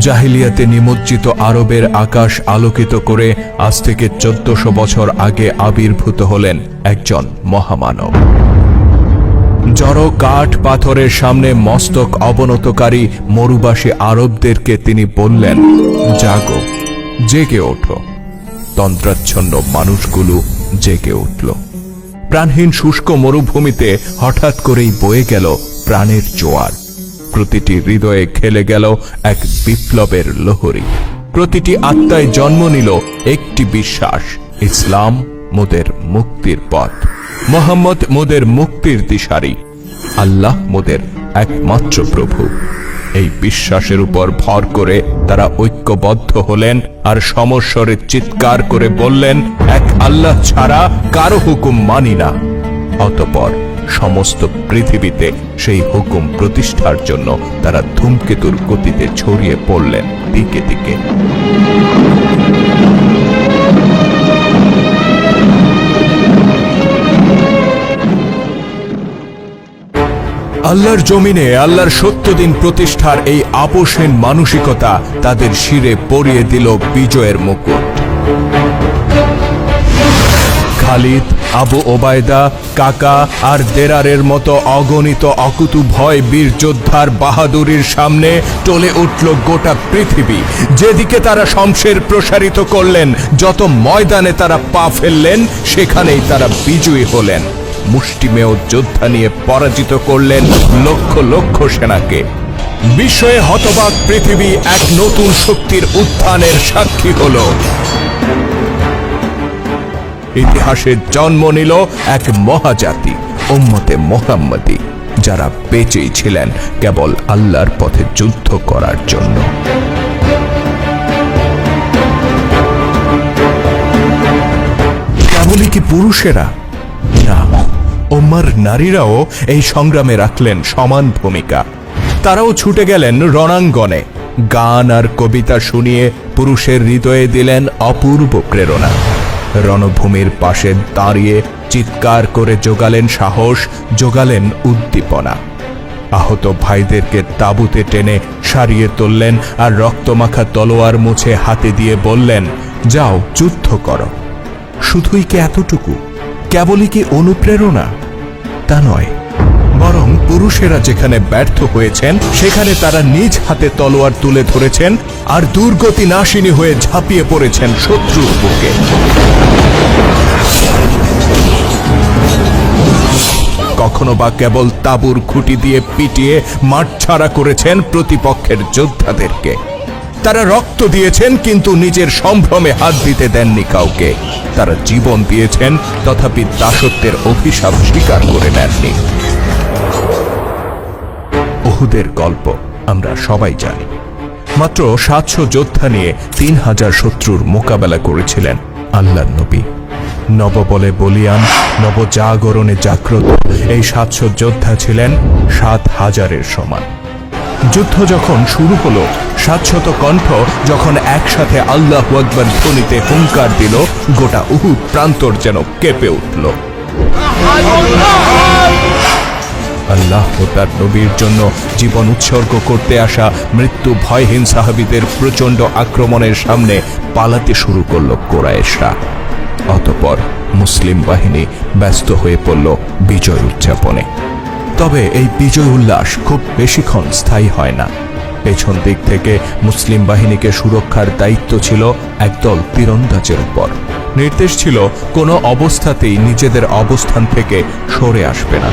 জাহিলিয়াতে নিমজ্জিত আরবের আকাশ আলোকিত করে আজ থেকে 1400 বছর আগে আবির্ভূত হলেন একজন মহামানব। জড় কাঠ পাথরের সামনে মস্তক অবনতকারী মরুবাসী আরবদেরকে তিনি বললেন, জাগো, জেগে ওঠো। তন্দ্রাচ্ছন্ন মানুষগুলো জেগে উঠল। প্রাণহীন শুষ্ক মরুভূমিতে হঠাৎ করেই বয়ে গেল প্রাণের জোয়ার। প্রতিটি হৃদয়ে খেলে গেল এক বিপ্লবের লহরী। প্রতিটি আত্মায় জন্ম নিল একটি বিশ্বাস, ইসলাম মোদের মুক্তির পথ, মোহাম্মদ মোদের মুক্তির দিশারি, আল্লাহ মোদের একমাত্র প্রভু। এই বিশ্বাসের উপর ভর করে তারা ঐক্যবদ্ধ হলেন আর সমস্বরে চিৎকার করে বললেন, এক আল্লাহ ছাড়া কারো হুকুম মানি না। অতঃপর সমস্ত পৃথিবীতে সেই হুকুম প্রতিষ্ঠার জন্য তারা ধূমকেতুর গতিতে ছড়িয়ে পড়লেন দিকে দিকে। আল্লাহর জমিনে আল্লাহর সত্য দিন প্রতিষ্ঠার এই আপোষহীন মানসিকতা তাদের শিরে পরিয়ে দিল বিজয়ের মুকুট। খালিদ, আবু ওবায়দা, কাকা আর দেরারের মতো অগণিত অকুতুভয় বীর যোদ্ধার বাহাদুরির সামনে টলে উঠল গোটা পৃথিবী। যেদিকে তারা শমশের প্রসারিত করলেন, যত ময়দানে তারা পা ফেললেন, সেখানেই তারা বিজয়ী হলেন। মুষ্টিমেয় যোদ্ধা নিয়ে পরাজিত করলেন লক্ষ লক্ষ সেনাকে। বিস্ময়ে হতবাক পৃথিবী এক নতুন শক্তির উত্থানের সাক্ষী হল। ইতিহাসে জন্ম নিল এক মহাজাতি, উম্মতে মুহাম্মদী, যারা বেঁচেই ছিলেন কেবল আল্লাহর পথে যুদ্ধ করার জন্য। কেবলই কি পুরুষেরা? না, উম্মার নারীরাও এই সংগ্রামে রাখলেন সমান ভূমিকা। তারাও ছুটে গেলেন রণাঙ্গনে। গান আর কবিতা শুনিয়ে পুরুষের হৃদয়ে দিলেন অপূর্ব প্রেরণা। রণভূমির পাশে দাঁড়িয়ে চিৎকার করে জোগালেন সাহস, জোগালেন উদ্দীপনা। আহত ভাইদেরকে তাঁবুতে টেনে সারিয়ে তুললেন আর রক্তমাখা তলোয়ার মুছে হাতে দিয়ে বললেন, যাও, যুদ্ধ করো। শুধুই কি এতটুকু? কেবলই কি অনুপ্রেরণা? তা নয়, বরং পুরুষেরা যেখানে ব্যর্থ হয়েছেন, সেখানে তারা নিজ হাতে তলোয়ার তুলে ধরেছেন আর দুর্গতি নাশিনী হয়ে ঝাঁপিয়ে পড়েছেন শত্রুর বুকে। কখনো বা কেবল তাঁবুর খুঁটি দিয়ে পিটিয়ে মাঠ ছাড়া করেছেন প্রতিপক্ষের যোদ্ধাদেরকে। তারা রক্ত দিয়েছেন, কিন্তু নিজের সম্ভ্রমে হাত দিতে দেননি কাউকে। তারা জীবন দিয়েছেন, তথাপি দাসত্বের অভিশাপ স্বীকার করে নেননি। উহুদের গল্প আমরা সবাই জানি। মাত্র 700 যোদ্ধা নিয়ে 3000 শত্রুর মোকাবেলা করেছিলেন আল্লাহর নবী। নববলে বলিয়ান, নবজাগরণে জাগ্রত এই 700 যোদ্ধা ছিলেন 7000-এর সমান। যুদ্ধ যখন শুরু হলো, 700 কণ্ঠ যখন একসাথে আল্লাহু আকবার ধ্বনিতে হুঙ্কার দিল, গোটা উহুদ প্রান্তর যেন কেঁপে উঠল। আল্লাহ ও তার নবীর জন্য জীবন উৎসর্গ করতে আসা মৃত্যু ভয়হীন সাহাবীদের প্রচণ্ড আক্রমণের সামনে পালাতে শুরু করল কুরাইশরা। অতঃপর মুসলিম বাহিনী ব্যস্ত হয়ে পড়ল বিজয় উদযাপনে। তবে এই বিজয় উল্লাস খুব বেশিক্ষণ স্থায়ী হয় না। পেছন দিক থেকে মুসলিম বাহিনীকে সুরক্ষার দায়িত্ব ছিল একদল তীরন্দাজের উপর। নির্দেশ ছিল কোনো অবস্থাতেই নিজেদের অবস্থান থেকে সরে আসবে না।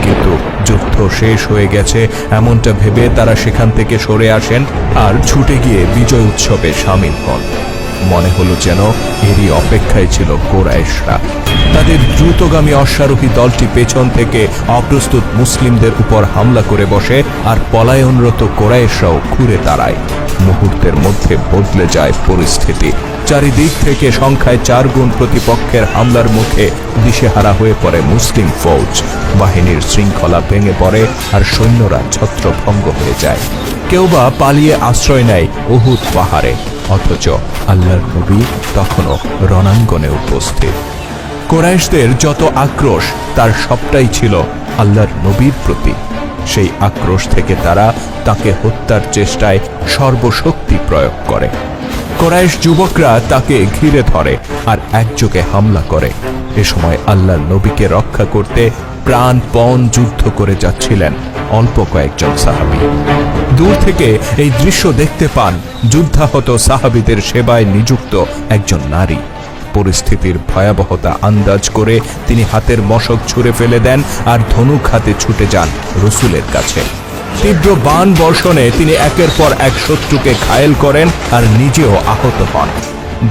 কিন্তু যুদ্ধ শেষ হয়ে গেছে এমনটা ভেবে তারা সেখান থেকে সরে আসেন আর ছুটে গিয়ে বিজয় উৎসবে শামিল হন। মনে হলো যেন এরই অপেক্ষায় ছিল কুরাইশরা। তাদের দ্রুতগামী অশ্বারোহী দলটি পেছন থেকে অপ্রস্তুত মুসলিমদের উপর হামলা করে বসে আর পলায়নরত কুরাইশরাও ঘুরে দাঁড়ায়। মুহূর্তের মধ্যে বদলে যায় পরিস্থিতি। চারিদিক থেকে সংখ্যায় 4 গুণ প্রতিপক্ষের হামলার মুখে দিশেহারা হয়ে পড়ে মুসলিম ফৌজ। বাহিনীর শৃঙ্খলা ভেঙে পড়ে আর সৈন্যরা ছত্রভঙ্গ হয়ে যায়। কেউ বা পালিয়ে আশ্রয় নেয় উহুদ পাহাড়ে। অথচ আল্লাহর নবী তখনও রণাঙ্গনে উপস্থিত। কুরাইশদের যত আক্রোশ, তার সবটাই ছিল আল্লাহর নবীর প্রতি। সেই আক্রোশ থেকে তারা তাকে হত্যার চেষ্টায় সর্বশক্তি প্রয়োগ করে। কুরাইশ যুবকরা তাকে ঘিরে ধরে আর একযোগে হামলা করে। এ সময় আল্লাহর নবীকে রক্ষা করতে প্রাণপণ যুদ্ধ করে যাচ্ছিলেন অল্প কয়েকজন সাহাবী। দূর থেকে এই দৃশ্য দেখতে পান যুদ্ধাহত সাহাবীদের সেবায় নিযুক্ত একজন নারী। পরিস্থিতির ভয়াবহতা আন্দাজ করে তিনি হাতের মশক ছুঁড়ে ফেলে দেন আর ধনুক হাতে ছুটে যান রাসূলের কাছে। তীব্র বাণ বর্ষণে তিনি একের পর এক শত্রুকে ঘায়েল করেন আর নিজেও আহত হন।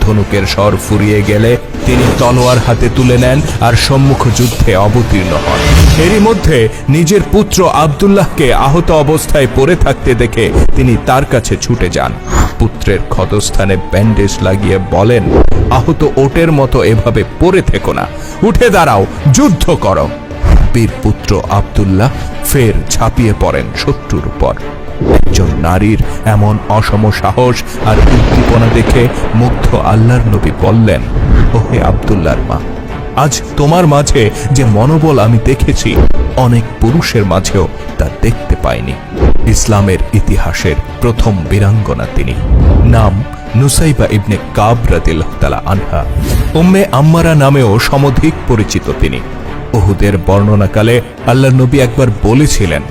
ধনুকের স্বর ফুরিয়ে গেলে তিনি তলোয়ার হাতে তুলে নেন আর সম্মুখ যুদ্ধে অবতীর্ণ হন। এরই মধ্যে নিজের পুত্র আব্দুল্লাহকে আহত অবস্থায় পড়ে থাকতে দেখে তিনি তার কাছে ছুটে যান। পুত্রের ক্ষতস্থানে ব্যান্ডেজ লাগিয়ে বলেন, আহত ওটের মতো এভাবে পড়ে থেকো না, উঠে দাঁড়াও, যুদ্ধ করো। বীর পুত্র আব্দুল্লাহ ফের ঝাঁপিয়ে পড়েন শত্রুর উপর। একজন নারীর এমন অসম সাহস আর উদ্দীপনা দেখে মুগ্ধ আল্লাহর নবী বললেন, ওহে আব্দুল্লাহর মা, আজ তোমার মাঝে যে মনোবল আমি দেখেছি অনেক পুরুষের মাঝেও তা দেখতে পাইনি। ইসলামের ইতিহাসের প্রথম বীরাঙ্গনা তিনি। নাম নুসাইবা ইবনে কাব রাদিয়াল্লাহু তাআলা আনহা। উম্মে আম্মারা নামেও সমধিক পরিচিত তিনি। উহুদের বর্ণনাকালে আল্লাহর নবী একবার বলেছিলেন,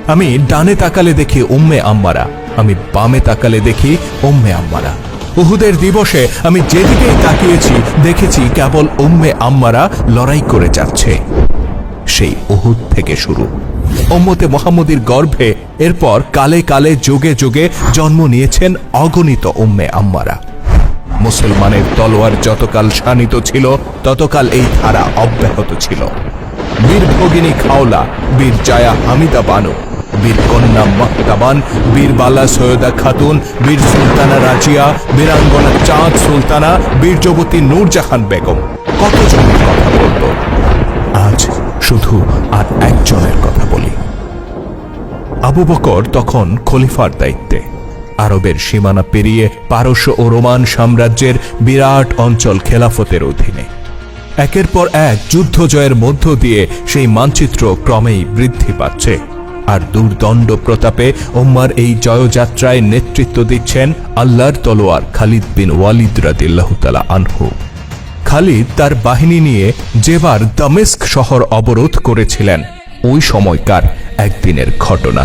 আমি ডানে তাকালে দেখি উম্মে আম্মারা, আমি বামে তাকালে দেখি উম্মে আম্মারা। উহুদের দিবসে আমি যেদিকেই তাকিয়েছি দেখেছি কেবল উম্মে আম্মারা লড়াই করে যাচ্ছে। সেই উহুদ থেকে শুরু। উম্মতে মুহাম্মদীর গর্ভে এরপর কালে কালে যুগে যুগে জন্ম নিয়েছেন অগণিত উম্মে আম্মারা। মুসলমানের তলোয়ার যতকাল শানিত ছিল ততকাল এই ধারা অব্যাহত ছিল। বীর ভগিনী খাওলা, বীর জায়া হামিদা বানু, বীর কন্যা মাহতাবান, বীর বালা সৈয়দা খাতুন, বীর সুলতানা রাজিয়া, বীরাঙ্গনা চাঁদ সুলতানা, বীর যুবতী নূরজাহান বেগম, কতজনের কথা বলবো। আজ শুধু আর একজনের কথা বলি। আবু বকর তখন খলিফার দায়িত্বে। আরবের সীমানা পেরিয়ে পারস্য ও রোমান সাম্রাজ্যের বিরাট অঞ্চল খেলাফতের অধীনে। একের পর এক যুদ্ধ জয়ের মধ্য দিয়ে সেই মানচিত্র ক্রমেই বৃদ্ধি পাচ্ছে। আর দুর্দণ্ড প্রতাপে উম্মার এই জয়যাত্রায় নেতৃত্ব দিচ্ছেন আল্লাহর তলোয়ার খালিদ বিন ওয়ালিদ রাদিয়াল্লাহু তাআলা আনহু। খালিদ তার বাহিনী নিয়ে যেবার দামেস্ক শহর অবরোধ করেছিলেন, ওই সময়কার একদিনের ঘটনা।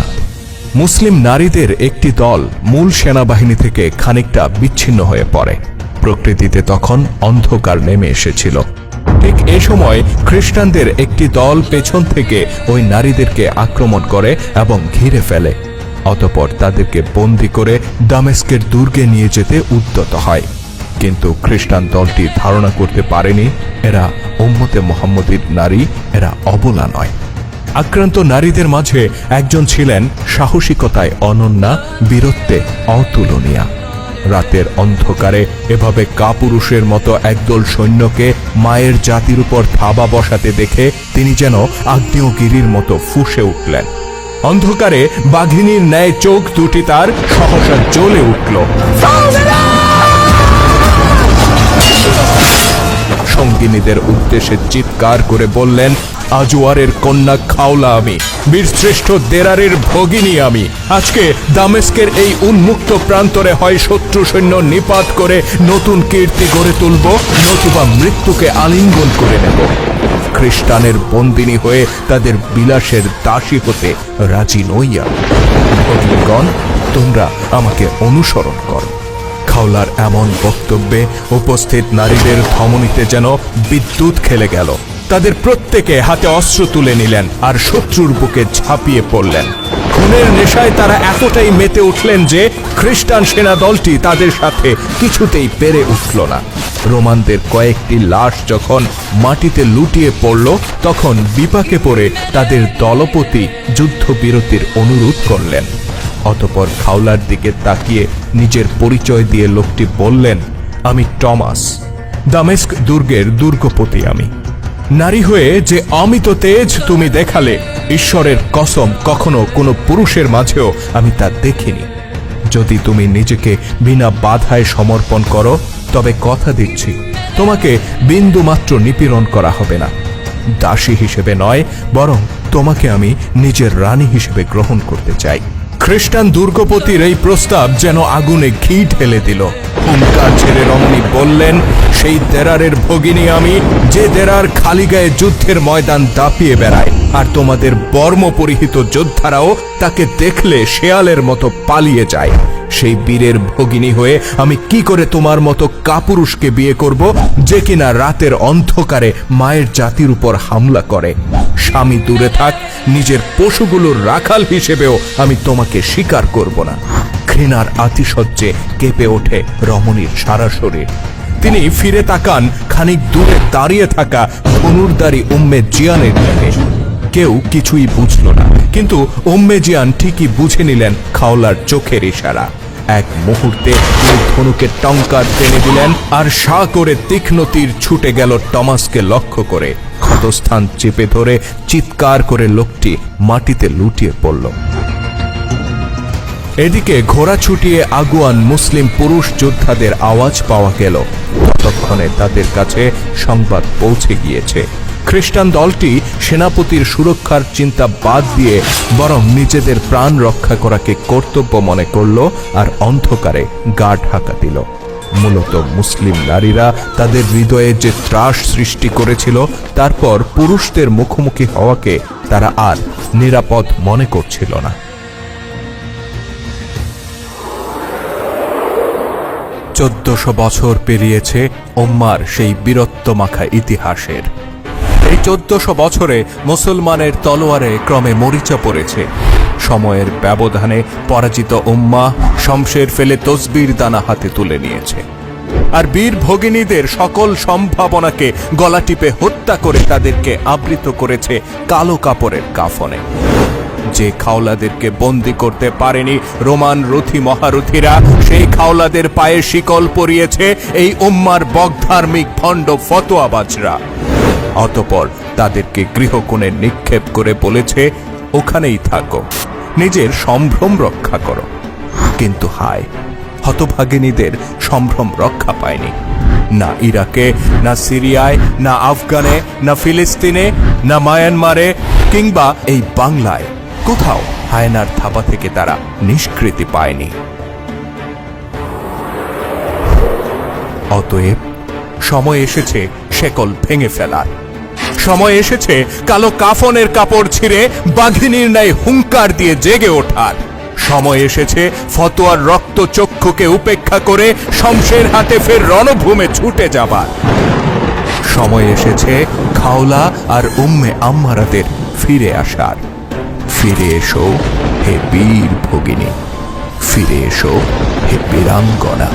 মুসলিম নারীদের একটি দল মূল সেনাবাহিনী থেকে খানিকটা বিচ্ছিন্ন হয়ে পড়ে। প্রকৃতিতে তখন অন্ধকার নেমে এসেছিল। ঠিক এ সময় খ্রিস্টানদের একটি দল পেছন থেকে ওই নারীদেরকে আক্রমণ করে এবং ঘিরে ফেলে। অতঃপর তাদেরকে বন্দী করে দামেস্কের দুর্গে নিয়ে যেতে উদ্যত হয়। কিন্তু খ্রিস্টান দলটি ধারণা করতে পারেনি এরা উম্মতে মুহাম্মদীর নারী, এরা অবলা নয়। আক্রান্ত নারীদের মাঝে একজন ছিলেন সাহসিকতায় অনন্যা, বীরত্বে অতুলনীয়া। রাতের অন্ধকারে এভাবে কাপুরুষের মতো একদল সৈন্যকে মায়ের জাতির উপর থাবা বসাতে দেখে তিনি যেন আগ্নেয়গিরির মতো ফুঁসে উঠলেন। অন্ধকারে বাঘিনীর ন্যায় চোখ দুটি তার সহসা জ্বলে উঠল। সঙ্গিনীদের উদ্দেশ্যে চিৎকার করে বললেন, আজওয়ারের কন্যা খাওলা আমি, বীরশ্রেষ্ঠ দেরারের ভগিনী আমি। আজকে দামেস্কের এই উন্মুক্ত প্রান্তরে হয় শত্রু সৈন্য নিপাত করে নতুন কীর্তি গড়ে তুলব, নতুবা মৃত্যুকে আলিঙ্গন করে নেব। খ্রিস্টানের বন্দিনী হয়ে তাদের বিলাসের দাসী হতে রাজি নই আমি। ভগিনীগণ, তোমরা আমাকে অনুসরণ করো। খাওলার এমন বক্তব্যে উপস্থিত নারীদের ধমনীতে যেন বিদ্যুৎ খেলে গেল। তাদের প্রত্যেকে হাতে অস্ত্র তুলে নিলেন আর শত্রুর বুকে ঝাঁপিয়ে পড়লেন। খুনের নেশায় তারা এতটাই মেতে উঠলেন যে খ্রিস্টান সেনা দলটি তাদের সাথে কিছুতেই পেরে উঠল না। রোমানদের কয়েকটি লাশ যখন মাটিতে লুটিয়ে পড়ল, তখন বিপাকে পড়ে তাদের দলপতি যুদ্ধবিরতির অনুরোধ করলেন। অতঃপর খাওলার দিকে তাকিয়ে নিজের পরিচয় দিয়ে লোকটি বললেন, আমি টমাস, দামেস্ক দুর্গের দুর্গপতি আমি। নারী হয়ে যে অমিত তেজ তুমি দেখালে, ঈশ্বরের কসম কখনো কোনো পুরুষের মাঝেও আমি তা দেখিনি। যদি তুমি নিজেকে বিনা বাধায় সমর্পণ করো, তবে কথা দিচ্ছি তোমাকে বিন্দুমাত্র নিপীড়ন করা হবে না। দাসী হিসেবে নয়, বরং তোমাকে আমি নিজের রানী হিসেবে গ্রহণ করতে চাই। খ্রিস্টান দুর্গপতির এই প্রস্তাব যেন আগুনে ঘি ঢেলে দিল। হুঙ্কার ছেড়ে রমণী বললেন, সেই দেরারের ভগিনী আমি, যে দেরার খালি গায়ে যুদ্ধের ময়দান দাপিয়ে বেড়ায়, আর তোমাদের বর্ম পরিহিত যোদ্ধারাও তাকে দেখলে শেয়ালের মতো পালিয়ে যায়। সেই বীরের ভগিনী হয়ে আমি কি করে তোমার মতো কাপুরুষকে বিয়ে করব, যে কিনা রাতের অন্ধকারে মায়ের জাতির উপর হামলা করে? স্বামী দূরে থাক, নিজের পশুগুলোর রাখাল হিসেবেও আমি তোমাকে স্বীকার করব না। ঘৃণার আতিশয্যে কেঁপে ওঠে রমণীর সারা শরীর। তিনি ফিরে তাকান খানিক দূরে দাঁড়িয়ে থাকা ধনুর্ধারী উম্মে জিয়ানের দিকে। কেউ কিছুই বুঝল না, কিন্তু উম্মে জিয়ান ঠিকই বুঝে নিলেন খাওলার চোখের ইশারা। এক মুহূর্তে তিনি ধনুকে টঙ্কার টেনে দিলেন, আর সা করে তীক্ষ্ণ তীর ছুটে গেল টমাসকে লক্ষ্য করে। ক্ষতস্থান চেপে ধরে চিৎকার করে লোকটি মাটিতে লুটিয়ে পড়ল। এদিকে ঘোড়া ছুটিয়ে আগুয়ান মুসলিম পুরুষ যোদ্ধাদের আওয়াজ পাওয়া গেল। ততক্ষণে তাদের কাছে সংবাদ পৌঁছে গিয়েছে। খ্রিস্টান দলটি সেনাপতির সুরক্ষার চিন্তা বাদ দিয়ে বরং নিজেদের প্রাণ রক্ষা করাকে কর্তব্য মনে করল, আর অন্ধকারে গা ঢাকা দিল। মূলত মুসলিম নারীরা তাদের হৃদয়ে যে ত্রাস সৃষ্টি করেছিল, তারপর পুরুষদের মুখোমুখি হওয়াকে তারা আর নিরাপদ মনে করছিল না। 1400 বছর পেরিয়েছে উম্মার সেই বীরত্বমাখা ইতিহাসের। এই 1400 বছরে মুসলমানের তলোয়ারে ক্রমে মরিচা পড়েছে। সময়ের ব্যবধানে পরাজিত উম্মা শমশের ফেলে তসবির দানা হাতে তুলে নিয়েছে, আর বীর ভগিনীদের সকল সম্ভাবনাকে গলা টিপে হত্যা করে তাদেরকে আবৃত করেছে কালো কাপড়ের কাফনে। যে খাওলাদেরকে বন্দী করতে পারেনি রোমান রথী মহারথীরা, সেই খাওলাদের পায়ে শিকল পরিয়েছে এই উম্মার বগধার্মিক ভণ্ড ফতোয়াবাজরা। অতঃপর তাদেরকে গৃহকোণে নিক্ষেপ করে বলেছে, ওখানেই থাকো, নিজের সম্ভ্রম রক্ষা করো। কিন্তু হায়, হতভাগিনীদের সম্ভ্রম রক্ষা পায়নি। না ইরাকে, না সিরিয়ায়, না আফগানে, না ফিলিস্তিনে, না মায়ানমারে, কিংবা এই বাংলায় কোথাও হায়নার থাবা থেকে তারা নিষ্কৃতি পায়নি। অতএব সময় এসেছে শেকল ভেঙে ফেলার। সময় এসেছে কালো কাফনের কাপড় ছিঁড়ে বাঘিনীর ন্যায় হুঙ্কার দিয়ে জেগে ওঠার। সময় এসেছে ফতোয়ার রক্ত চক্ষুকে উপেক্ষা করে শমশের হাতে ফের রণভূমে ছুটে যাবার। সময় এসেছে খাওলা আর উম্মে আম্মারাদের ফিরে আসার। ফিরে এসো হে বীর ভগিনী, ফিরে এসো হে বীরাঙ্গনা।